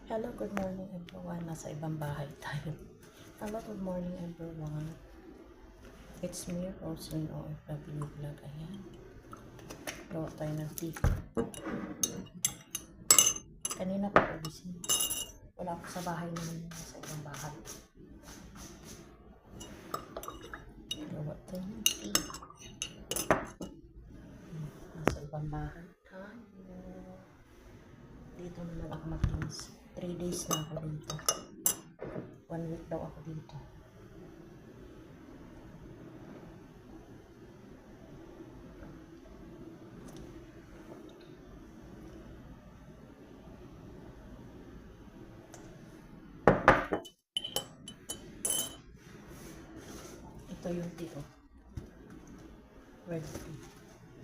Hello, good morning everyone. Nasa ibang bahay tayo. Hello, good morning everyone. It's me, Roslyn OFW Vlog. Ayan. Gawa tayo ng tea. Kanina pa ako gising. Wala ako sa bahay naman. Nasa ibang bahay. Gawa tayo ng tea. Nasa ibang bahay tayo. Dito naman ako mag-linis. 3 days na ako dito. 1 week daw ako dito. Ito yung tea, oh. Red tea.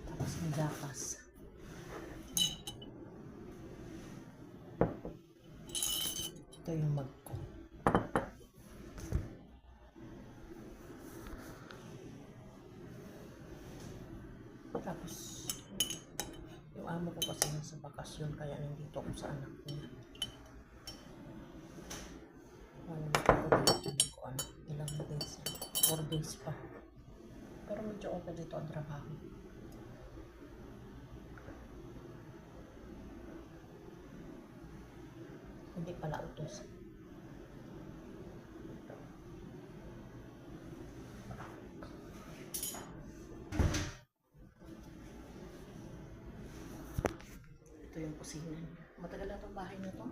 Tapos may gatas. Ito yung mug ko. Tapos, yung amo ko kasi nasa bakasyon, kaya nandito ako sa anak niya. Ano ako dito ko, ilang days na. 4 days pa. Pero medyo okay dito ang trabaho. Hindi pala utos. Ito yung kusina. Matagal na itong bahay na ito.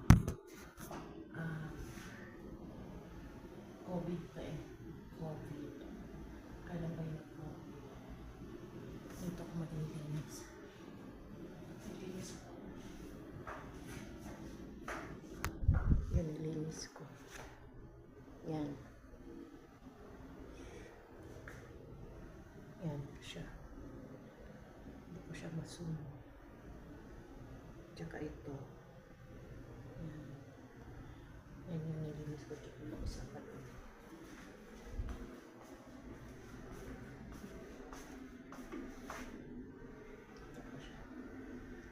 COVID pa eh. COVID. Kailan ba yun ako? Dito ako maglilinis. Maglilinis ko. Yan, nilinis ko. Yan. Yan siya. Hindi ko siya masuno. Tsaka ito. Yan. Yan yung nilinis ko. Tsaka yung isa pa doon.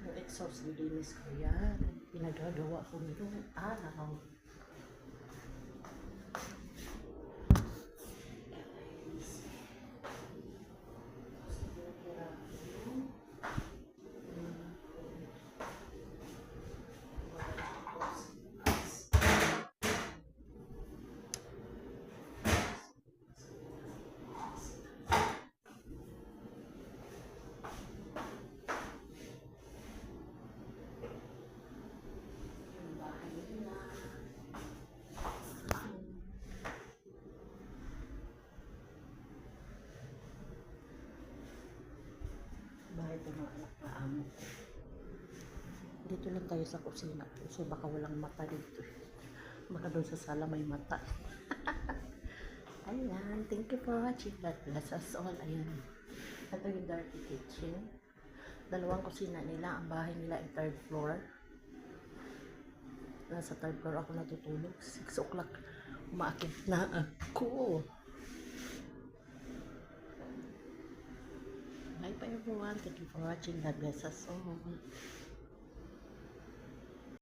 Yung exhaust nilinis ko yan. Pinagagawa ko nitong araw. Bahay ito mga anak na amo ko. Dito lang tayo sa kusina. So baka walang mata dito. Baka doon sa sala may mata. Ayan. Thank you for watching. God bless us all. Ayan. Ito yung dirty kitchen. 2 kusina nila. Ang bahay nila ay 3rd floor. Nasa 3rd floor ako natutulog. 6 o'clock. Umaakit na ako. Bye bye everyone. Thank you for watching. God bless us all.